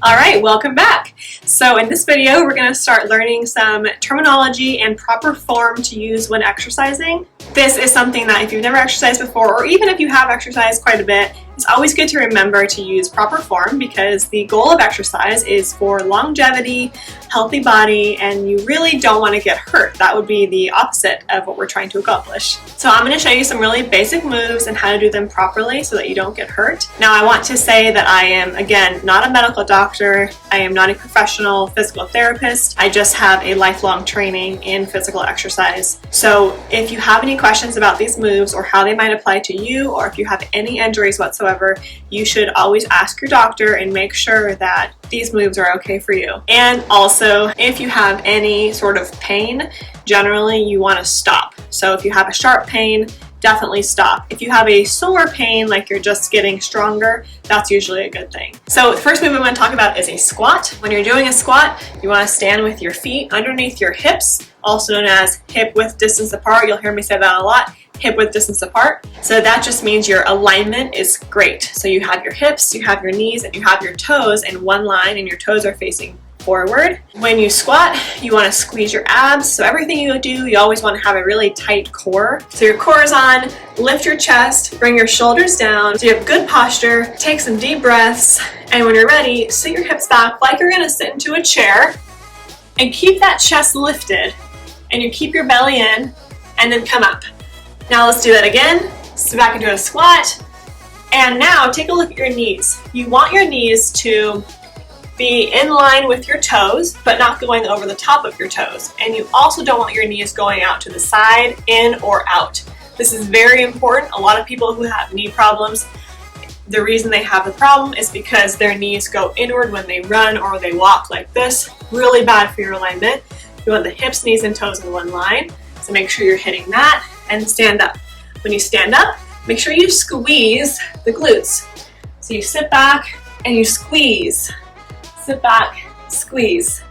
All right, welcome back. So in this video, we're going to start learning some terminology and proper form to use when exercising. This is something that if you've never exercised before, or even if you have exercised quite a bit, it's always good to remember to use proper form because the goal of exercise is for longevity, healthy body, and you really don't want to get hurt. That would be the opposite of what we're trying to accomplish. So I'm going to show you some really basic moves and how to do them properly so that you don't get hurt. Now I want to say that I am, again, not a medical doctor. I am not a professional physical therapist. I just have a lifelong training in physical exercise. So if you have any questions about these moves or how they might apply to you, or if you have any injuries whatsoever, you should always ask your doctor and make sure that these moves are okay for you. And also, if you have any sort of pain, generally you want to stop. So if you have a sharp pain, definitely stop. If you have a sore pain, like you're just getting stronger, that's usually a good thing. So the first move I'm going to talk about is a squat. When you're doing a squat, you want to stand with your feet underneath your hips, also known as hip width distance apart. You'll hear me say that a lot, hip width distance apart. So that just means your alignment is great. So you have your hips, you have your knees, and you have your toes in one line, and your toes are facing forward. When you squat, you want to squeeze your abs. So everything you do, you always want to have a really tight core. So your core is on, lift your chest, bring your shoulders down. So you have good posture, take some deep breaths, and when you're ready, sit your hips back like you're going to sit into a chair and keep that chest lifted, and you keep your belly in and then come up. Now let's do that again. Sit back into a squat, and now take a look at your knees. You want your knees to be in line with your toes, but not going over the top of your toes. And you also don't want your knees going out to the side, in or out. This is very important. A lot of people who have knee problems, the reason they have the problem is because their knees go inward when they run or they walk like this. Really bad for your alignment. You want the hips, knees, and toes in one line. So make sure you're hitting that and stand up. When you stand up, make sure you squeeze the glutes. So you sit back and you squeeze. Sit back, squeeze.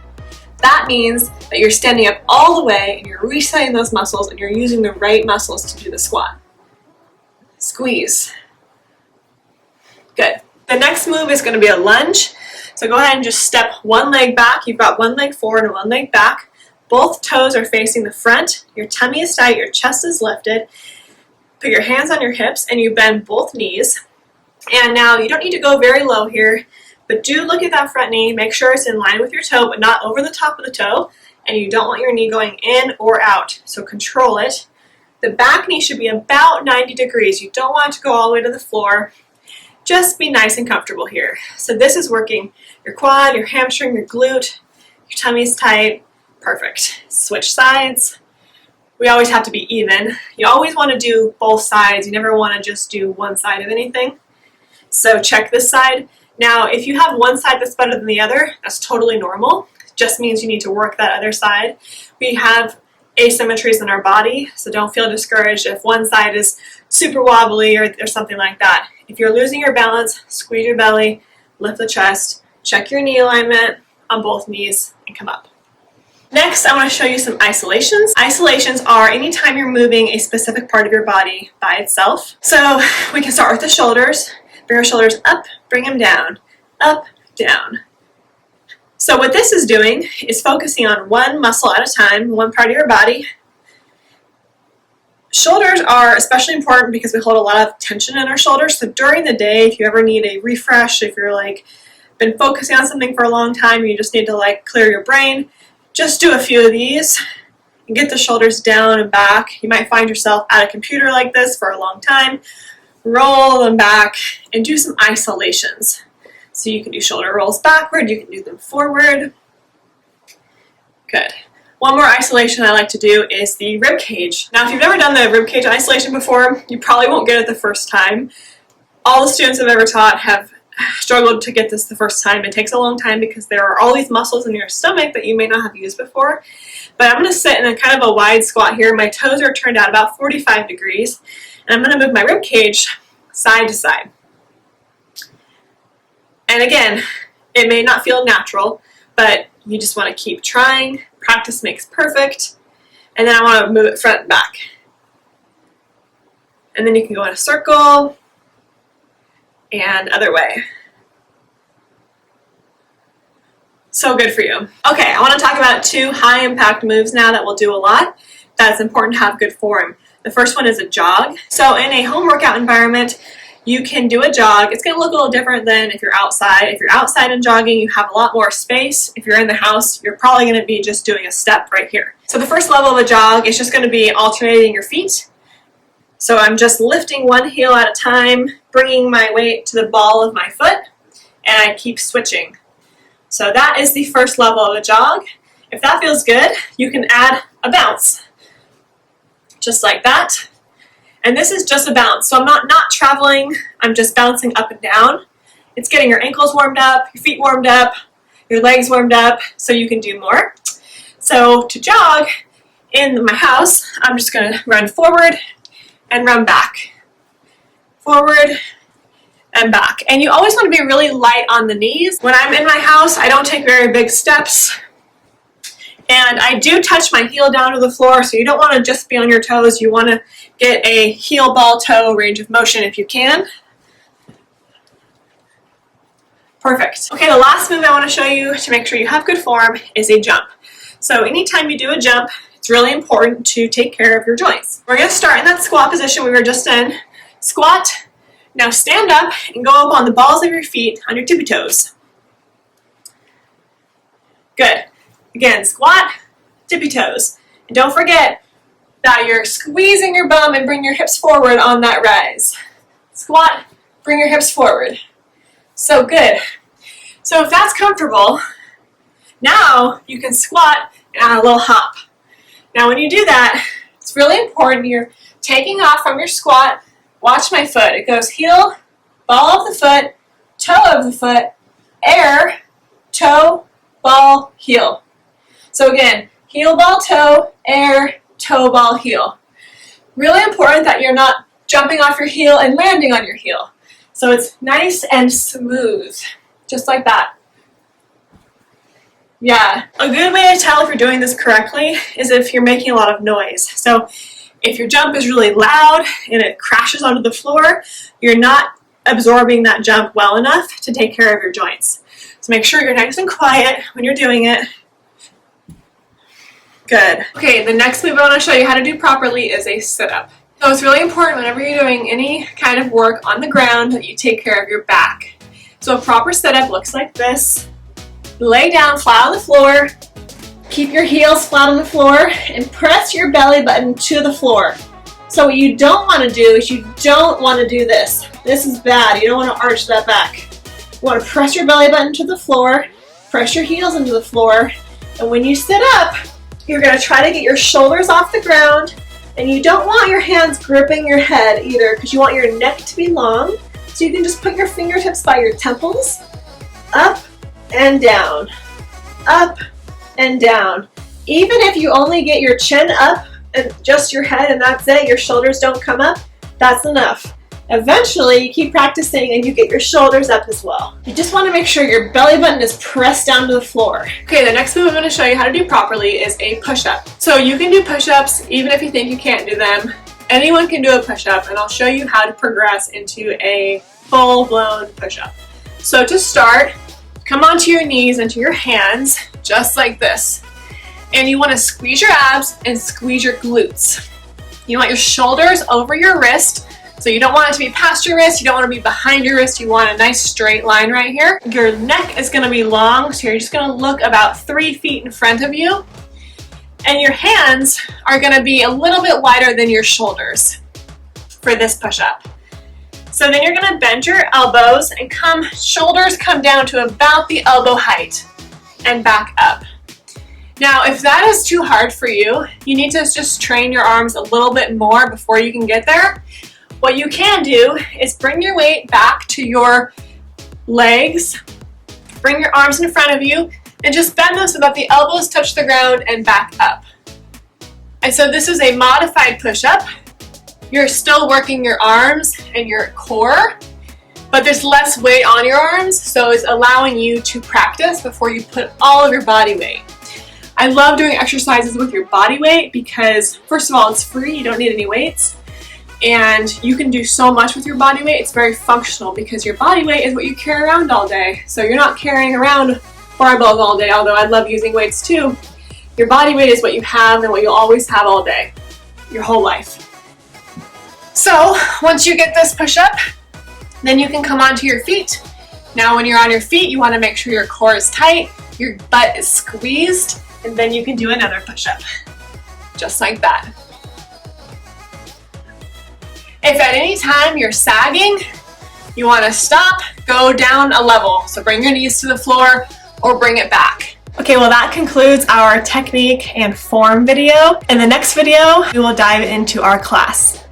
That means that you're standing up all the way and you're resetting those muscles and you're using the right muscles to do the squat. Squeeze. Good. The next move is going to be a lunge. So go ahead and just step one leg back. You've got one leg forward and one leg back. Both toes are facing the front. Your tummy is tight, your chest is lifted. Put your hands on your hips and you bend both knees. And now you don't need to go very low here, but do look at that front knee. Make sure it's in line with your toe, but not over the top of the toe. And you don't want your knee going in or out, so control it. The back knee should be about 90 degrees. You don't want it to go all the way to the floor. Just be nice and comfortable here. So this is working your quad, your hamstring, your glute, your tummy's tight. Perfect. Switch sides. We always have to be even. You always want to do both sides. You never want to just do one side of anything. So check this side. Now, if you have one side that's better than the other, that's totally normal. It just means you need to work that other side. We have asymmetries in our body, so don't feel discouraged if one side is super wobbly or something like that. If you're losing your balance, squeeze your belly, lift the chest, check your knee alignment on both knees, and come up. Next, I want to show you some isolations. Isolations are anytime you're moving a specific part of your body by itself. So we can start with the shoulders. Bring our shoulders up, bring them down, up, down. So what this is doing is focusing on one muscle at a time, one part of your body. Shoulders are especially important because we hold a lot of tension in our shoulders. So during the day, if you ever need a refresh, if you're been focusing on something for a long time, you just need to clear your brain, just do a few of these and get the shoulders down and back. You might find yourself at a computer like this for a long time. Roll them back and do some isolations. So you can do shoulder rolls backward, you can do them forward. Good. One more isolation I like to do is the rib cage. Now, if you've never done the rib cage isolation before, you probably won't get it the first time. All the students I've ever taught have struggled to get this the first time. It takes a long time because there are all these muscles in your stomach that you may not have used before. But I'm going to sit in a kind of a wide squat here. My toes are turned out about 45 degrees. And I'm going to move my rib cage side to side. And again, it may not feel natural, but you just want to keep trying. Practice makes perfect. And then I want to move it front and back. And then you can go in a circle and other way. So good for you. Okay, I want to talk about 2 high impact moves now that will do a lot. That's important to have good form. The first one is a jog. So in a home workout environment, you can do a jog. It's going to look a little different than if you're outside. If you're outside and jogging, you have a lot more space. If you're in the house, you're probably going to be just doing a step right here. So the first level of a jog is just going to be alternating your feet. So I'm just lifting one heel at a time, bringing my weight to the ball of my foot, and I keep switching. So that is the first level of a jog. If that feels good, you can add a bounce, just like that. And this is just a bounce, so I'm not traveling, I'm just bouncing up and down. It's getting your ankles warmed up, your feet warmed up, your legs warmed up, so you can do more. So to jog in my house, I'm just going to run forward and run back. Forward and back. And you always want to be really light on the knees. When I'm in my house, I don't take very big steps. And I do touch my heel down to the floor, so you don't want to just be on your toes. You want to get a heel, ball, toe range of motion if you can. Perfect. Okay, the last move I want to show you to make sure you have good form is a jump. So anytime you do a jump, it's really important to take care of your joints. We're going to start in that squat position we were just in. Squat. Now stand up and go up on the balls of your feet on your tippy toes. Good. Again, squat, tippy toes. And don't forget that you're squeezing your bum and bring your hips forward on that rise. Squat, bring your hips forward. So good. So if that's comfortable, now you can squat and add a little hop. Now when you do that, it's really important you're taking off from your squat. Watch my foot. It goes heel, ball of the foot, toe of the foot, air, toe, ball, heel. So again, heel, ball, toe, air, toe, ball, heel. Really important that you're not jumping off your heel and landing on your heel. So it's nice and smooth, just like that. Yeah, a good way to tell if you're doing this correctly is if you're making a lot of noise. So if your jump is really loud and it crashes onto the floor, you're not absorbing that jump well enough to take care of your joints. So make sure you're nice and quiet when you're doing it. Good. Okay, the next move I want to show you how to do properly is a sit-up. So it's really important whenever you're doing any kind of work on the ground that you take care of your back. So a proper sit-up looks like this. Lay down flat on the floor. Keep your heels flat on the floor and press your belly button to the floor. So what you don't want to do is you don't want to do this. This is bad. You don't want to arch that back. You want to press your belly button to the floor, press your heels into the floor, and when you sit up, you're going to try to get your shoulders off the ground, and you don't want your hands gripping your head either because you want your neck to be long. So you can just put your fingertips by your temples, up and down, up and down. Even if you only get your chin up and just your head and that's it, your shoulders don't come up, that's enough. Eventually, you keep practicing and you get your shoulders up as well. You just want to make sure your belly button is pressed down to the floor. Okay, the next move I'm going to show you how to do properly is a push-up. So you can do push-ups even if you think you can't do them. Anyone can do a push-up, and I'll show you how to progress into a full-blown push-up. So to start, come onto your knees and to your hands, just like this. And you want to squeeze your abs and squeeze your glutes. You want your shoulders over your wrist. So you don't want it to be past your wrist, you don't want to be behind your wrist, you want a nice straight line right here. Your neck is going to be long, so you're just going to look about 3 feet in front of you. And your hands are going to be a little bit wider than your shoulders for this push-up. So then you're going to bend your elbows and shoulders come down to about the elbow height and back up. Now, if that is too hard for you, you need to just train your arms a little bit more before you can get there. What you can do is bring your weight back to your legs, bring your arms in front of you, and just bend them so that the elbows touch the ground and back up. And so this is a modified push-up. You're still working your arms and your core, but there's less weight on your arms, so it's allowing you to practice before you put all of your body weight. I love doing exercises with your body weight because, first of all, it's free, you don't need any weights. And you can do so much with your body weight. It's very functional because your body weight is what you carry around all day. So you're not carrying around barbells all day, although I love using weights too. Your body weight is what you have and what you'll always have all day, your whole life. So once you get this push-up, then you can come onto your feet. Now when you're on your feet, you want to make sure your core is tight, your butt is squeezed, and then you can do another push-up, just like that. If at any time you're sagging, you want to stop, go down a level. So bring your knees to the floor or bring it back. Okay, well that concludes our technique and form video. In the next video, we will dive into our class.